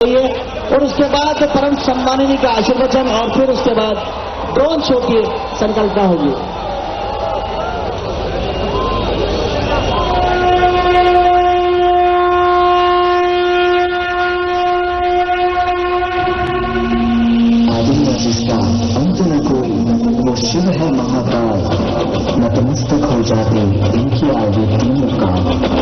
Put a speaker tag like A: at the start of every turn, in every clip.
A: और उसके बाद परम सम्माननीय का आशीर्वचन और फिर उसके बाद ड्रोन शो की संकल्पना होगी।
B: जिसका अंत न कोई वो शिव है महाकाल, नतमस्तक हो जाते इनके आगे तीनों काल।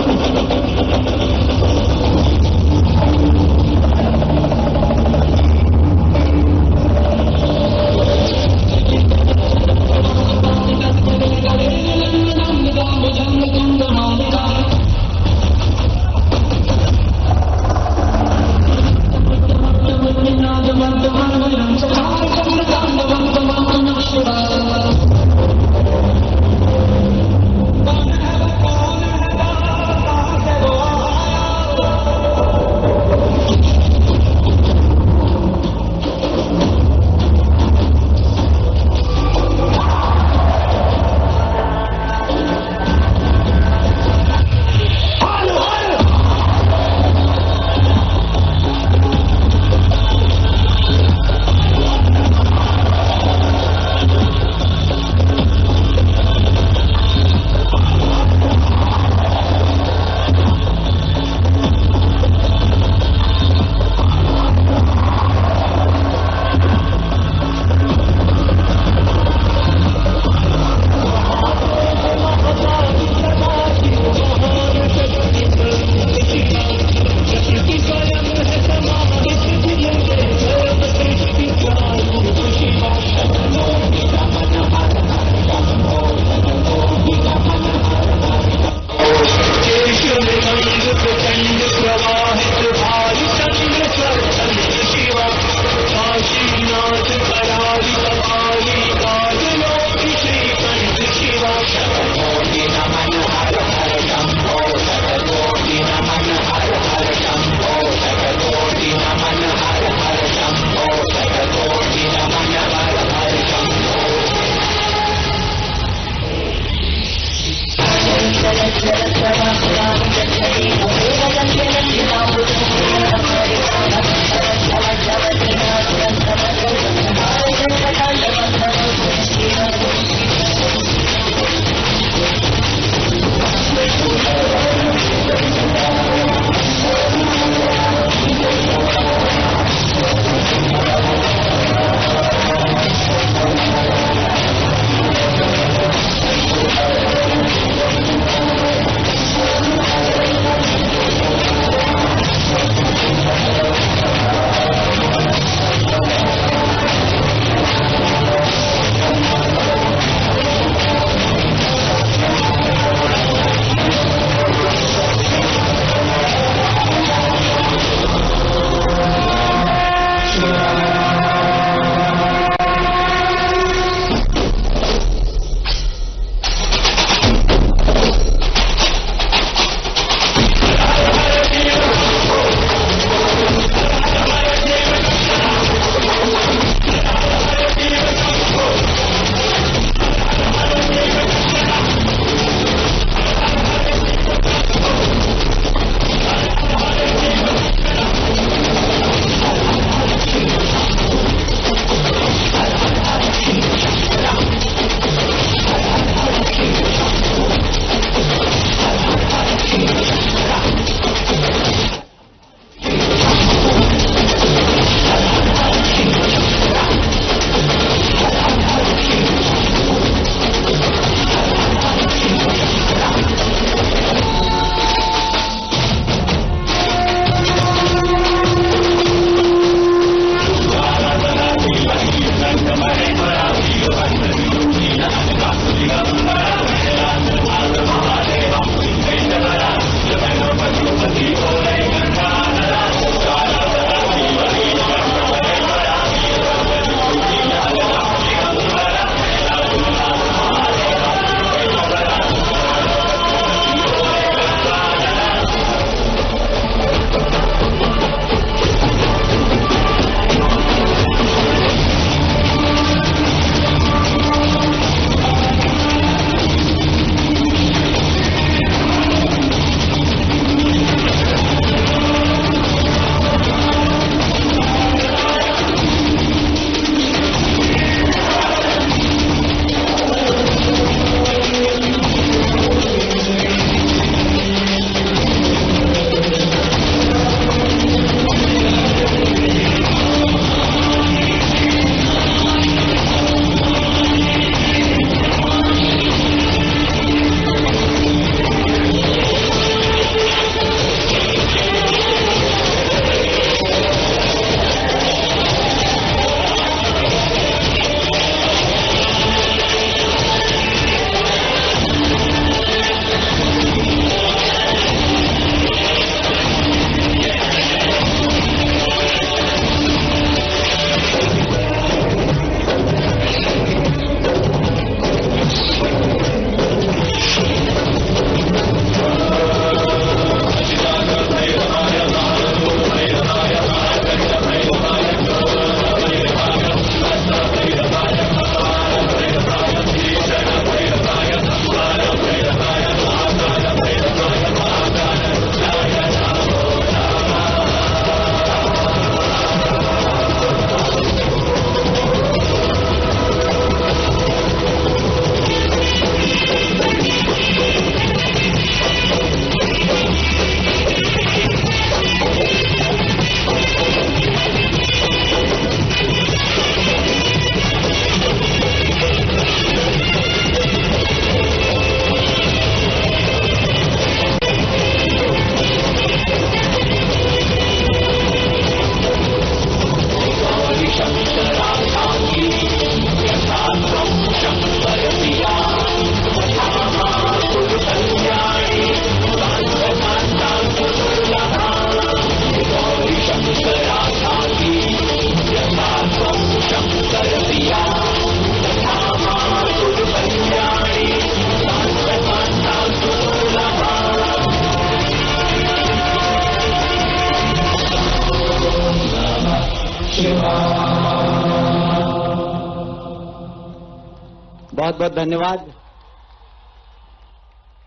A: बहुत बहुत धन्यवाद।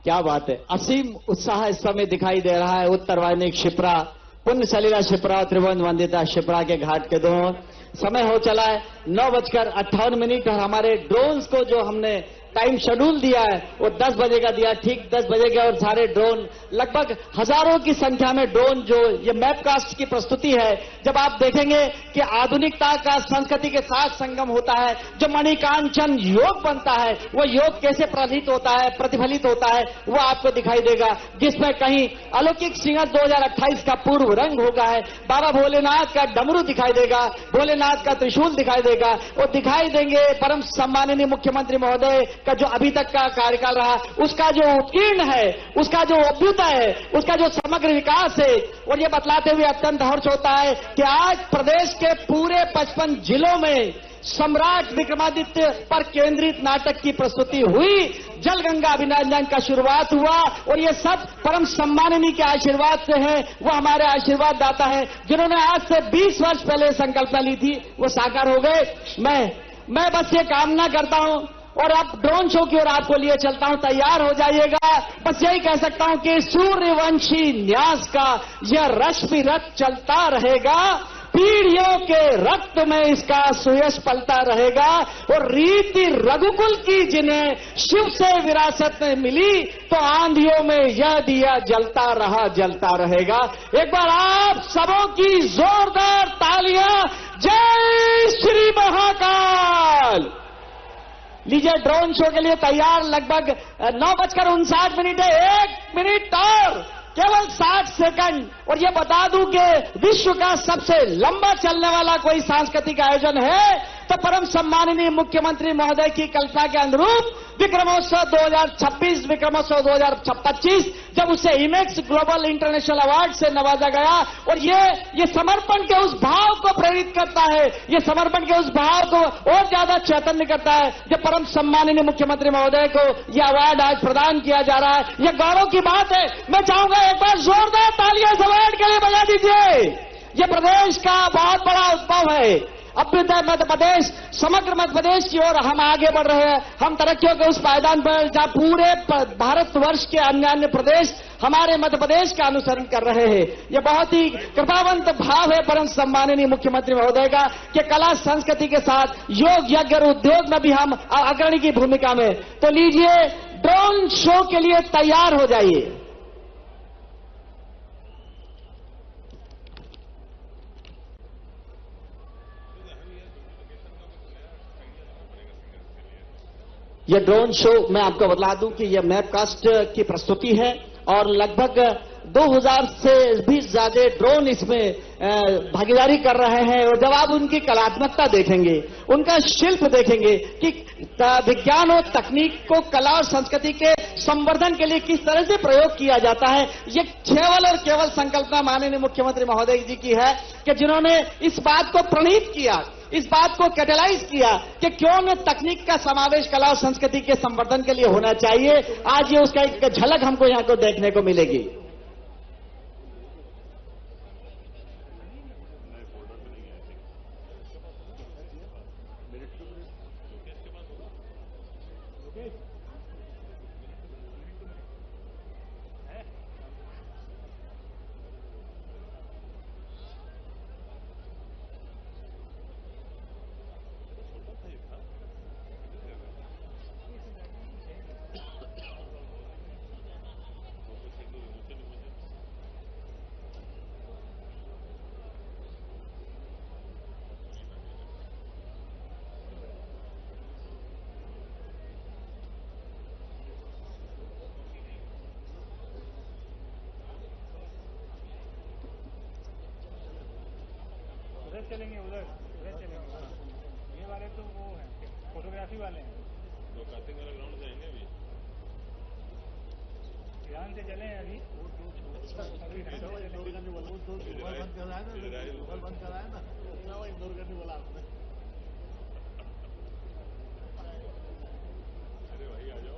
A: क्या बात है, असीम उत्साह इस समय दिखाई दे रहा है उत्तर वाहिनी क्षिप्रा, पुण्य सलीला क्षिप्रा और त्रिभुवन वंदिता क्षिप्रा के घाट के दोनों। समय हो चला है 9:58 और हमारे ड्रोन्स को जो हमने टाइम शेड्यूल दिया है वो 10 बजे का दिया, ठीक 10 बजे के। और सारे ड्रोन, लगभग हजारों की संख्या में ड्रोन, जो ये मैपकास्ट की प्रस्तुति है, जब आप देखेंगे कि आधुनिकता का संस्कृति के साथ संगम होता है, जो मणिकांचन योग बनता है, वो योग कैसे प्रलित होता है, प्रतिफलित होता है, वो आपको दिखाई देगा। जिसमें कहीं अलौकिक सिंगर 2028 का पूर्व रंग होगा है, बाबा भोलेनाथ का डमरू दिखाई देगा, भोलेनाथ का त्रिशूल दिखाई देगा, वो दिखाई देंगे परम सम्माननीय मुख्यमंत्री महोदय का जो अभी तक का कार्यकाल रहा, उसका जो उत्कीर्ण है, उसका जो अभ्युदय है, उसका जो समग्र विकास है। और ये बतलाते हुए अत्यंत हर्ष होता है कि आज प्रदेश के पूरे 55 जिलों में सम्राट विक्रमादित्य पर केंद्रित नाटक की प्रस्तुति हुई, जल गंगा अभिनंदन का शुरुआत हुआ। और ये सब परम सम्माननीय के आशीर्वाद से है, वो हमारे आशीर्वाद दाता है, जिन्होंने आज से 20 वर्ष पहले संकल्पना ली थी, वो साकार हो गए। मैं बस ये कामना करता हूं, और अब ड्रोन शो की ओर आपको लिए चलता हूं, तैयार हो जाइएगा। बस यही कह सकता हूं कि सूर्यवंशी न्यास का यह रश्मि रथ चलता रहेगा, पीढ़ियों के रक्त में इसका सुयश पलता रहेगा। और रीति रघुकुल की जिन्हें शिव से विरासत में मिली, तो आंधियों में यह दिया जलता रहेगा। एक बार आप सबों की जोरदार तालियां, जय श्री महाकाल। लीजिए, ड्रोन शो के लिए तैयार लगभग 9:59 है, 1 मिनट और केवल 60 सेकंड। और ये बता दूं कि विश्व का सबसे लंबा चलने वाला कोई सांस्कृतिक आयोजन है तो परम सम्माननीय मुख्यमंत्री महोदय की कल्पना के अनुरूप विक्रमोत्सव 2026, विक्रमोत्सव 2025, जब उसे इमेक्स ग्लोबल इंटरनेशनल अवार्ड से नवाजा गया। और ये समर्पण के उस भाव को प्रेरित करता है, ये समर्पण के उस भाव को और ज्यादा चैतन्य करता है, जब परम सम्माननीय मुख्यमंत्री महोदय को यह अवार्ड आज प्रदान किया जा रहा है। यह गौरव की बात है। मैं चाहूंगा एक बार जोरदार तालियां इस अवार्ड के लिए बजा दीजिए। यह प्रदेश का बहुत बड़ा उत्सव है। अभ्युदय मध्य प्रदेश, समग्र मध्य प्रदेश की ओर हम आगे बढ़ रहे हैं। हम तरक्कियों के उस पायदान पर जहां पूरे भारतवर्ष के अन्य प्रदेश हमारे मध्य प्रदेश का अनुसरण कर रहे हैं। यह बहुत ही कृपावंत भाव है परम सम्माननीय मुख्यमंत्री महोदय का कि कला संस्कृति के साथ योग, यज्ञ और उद्योग में भी हम अग्रणी की भूमिका में। तो लीजिए, ड्रोन शो के लिए तैयार हो जाइए। यह ड्रोन शो, मैं आपको बता दूं कि यह मैपकास्ट की प्रस्तुति है और लगभग 2000 से भी ज्यादा ड्रोन इसमें भागीदारी कर रहे हैं। और जब आप उनकी कलात्मकता देखेंगे, उनका शिल्प देखेंगे कि विज्ञान और तकनीक को कला और संस्कृति के संवर्धन के लिए किस तरह से प्रयोग किया जाता है, ये केवल और केवल संकल्पना माननीय मुख्यमंत्री महोदय जी की है कि जिन्होंने इस बात को प्रणीत किया, इस बात को कैटेलाइज किया कि क्यों न तकनीक का समावेश कला और संस्कृति के संवर्धन के लिए होना चाहिए। आज ये उसका एक झलक हमको यहां को देखने को मिलेगी।
C: उधर चलेंगे, उधर चलेंगे। ये वाले तो वो है फोटोग्राफी वाले हैं, तो काटिंग वाला ग्राउंड जाएंगे। अभी ध्यान से चलें। अभी बंद कराया ना, इंदौर करने बोला आपने। अरे भाई आ जाओ।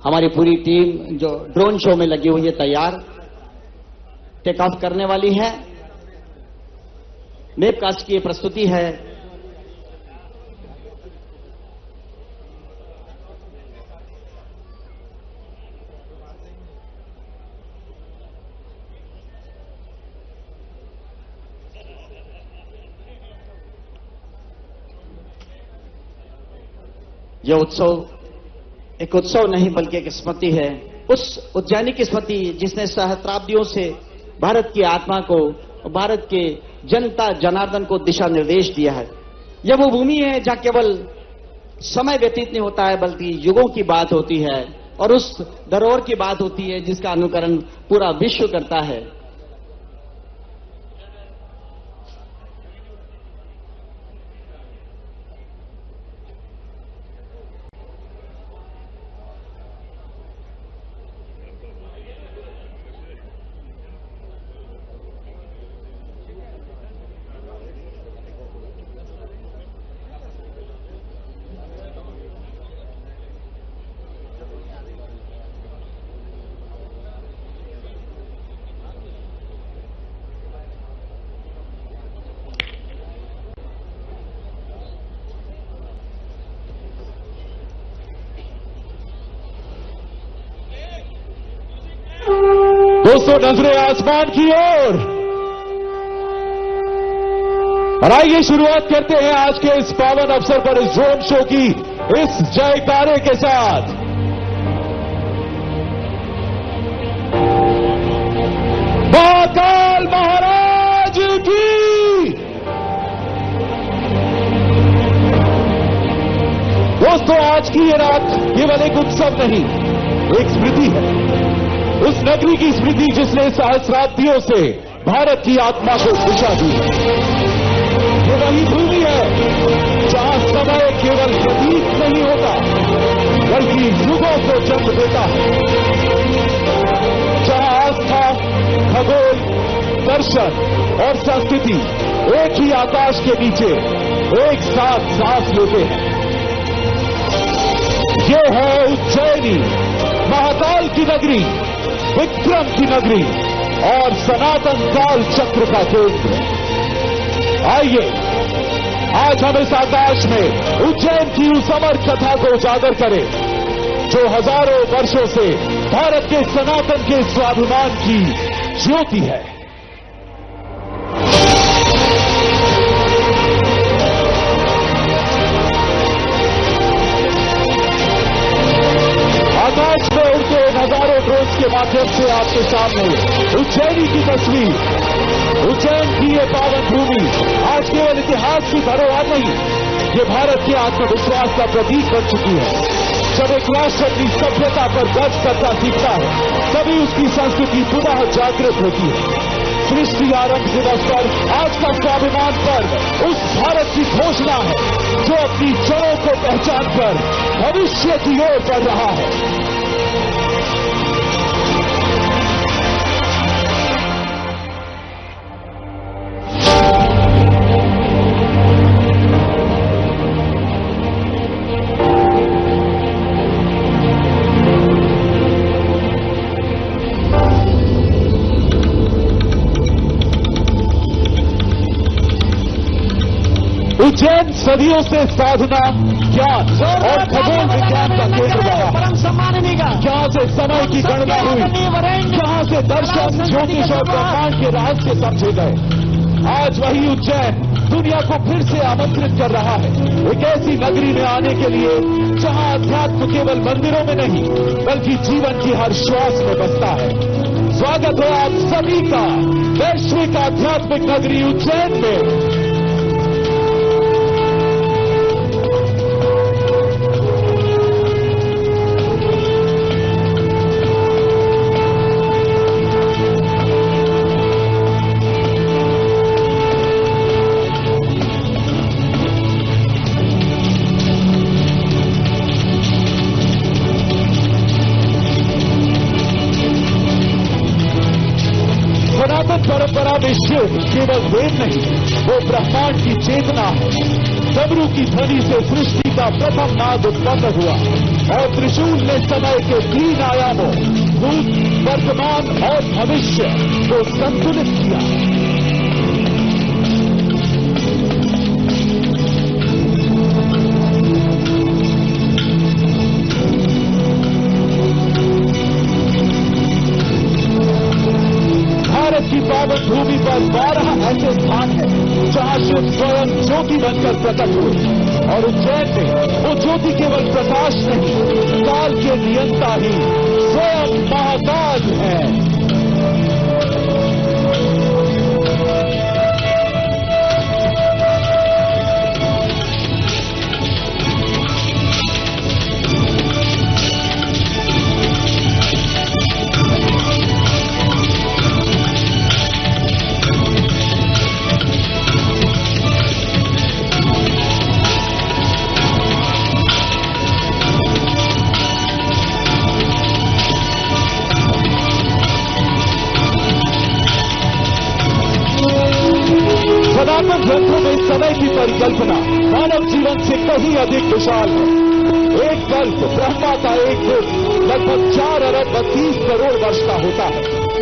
A: हमारी पूरी टीम जो ड्रोन शो में लगी हुई है तैयार टेक ऑफ करने वाली है। वेबकास्ट की प्रस्तुति है। यह उत्सव एक उत्सव नहीं बल्कि एक स्मृति है, उस उज्जैनी की स्मृति जिसने सहस्राब्दियों से भारत की आत्मा को, भारत के जनता जनार्दन को दिशा निर्देश दिया है। यह वो भूमि है जहां केवल समय व्यतीत नहीं होता है बल्कि युगों की बात होती है और उस धरोहर की बात होती है जिसका अनुकरण पूरा विश्व करता है।
D: दोस्तों नजरें आसमान की ओर और आइए शुरुआत करते हैं आज के इस पावन अवसर पर इस ड्रोन शो की इस जयकारे के साथ। महाकाल महाराज की। दोस्तों आज की ये रात केवल एक उत्सव नहीं, एक स्मृति है, उस नगरी की स्मृति जिसने सहस्राब्दियों से भारत की आत्मा को दिशा दी। ये वही भूमि है जहां समय केवल प्रतीक नहीं होता बल्कि युगों को जन्म देता है, जहां आस्था, खगोल, दर्शन और संस्कृति एक ही आकाश के नीचे एक साथ सांस लेते हैं। ये है उज्जैनी, महाकाल की नगरी, विक्रम की नगरी और सनातन काल चक्र का केंद्र। आइए आज हम इस आकाश में उज्जैन की उस अमर कथा को उजागर करें जो हजारों वर्षों से भारत के सनातन के स्वाभिमान की ज्योति है। आकाश में उड़ते हजारों ड्रोन्स के माध्यम से आपके सामने उज्जैनी की तस्वीर, उज्जैन की ये पावन भूमि आज केवल इतिहास की धरोहर नहीं, ये भारत के आत्मविश्वास का प्रतीक बन चुकी है। जब एक राष्ट्र अपनी सभ्यता पर गर्व करना सीखता है तभी उसकी संस्कृति पुनः जागृत होती है। सृष्टि आरंभ दिवस पर आज का स्वाभिमान पर्व उस भारत की घोषणा है जो अपनी जड़ों को पहचान कर भविष्य की ओर बढ़ रहा है। उज्जैन सदियों से साधना, ज्ञान और खगोल विज्ञान का केंद्र रहा।
A: परम सम्माननीय
D: जहां से समय की गणना हुई, जहां से दर्शन, ज्योतिष और ब्रह्मांड के रहस्य समझे गए। आज वही उज्जैन दुनिया को फिर से आमंत्रित कर रहा है एक ऐसी नगरी में आने के लिए जहां अध्यात्म केवल मंदिरों में नहीं बल्कि जीवन की हर श्वास में बसता है। स्वागत है आप सभी का वैश्विक आध्यात्मिक नगरी उज्जैन में। सनातन परंपरा में शिव केवल वेद नहीं, वो ब्रह्मांड की चेतना है। डमरू की ध्वनि से सृष्टि का प्रथम नाद उत्पन्न हुआ और त्रिशूल ने समय के 3 आयामों भूत, वर्तमान और भविष्य को संतुलित किया। भारत की पावन भूमि पर 12 ऐसे स्थान हैं जहां शिव स्वयं ज्योति बनकर प्रकट हुए और उज्जैन में वो ज्योति केवल प्रकाश नहीं, काल के नियंता ही स्वयं महाकाल है। सनातन ग्रंथों में समय की परिकल्पना मानव जीवन से कहीं अधिक विशाल है। एक कल्प ब्रह्मा का एक दिन लगभग 4 अरब 32 करोड़ वर्ष का होता है।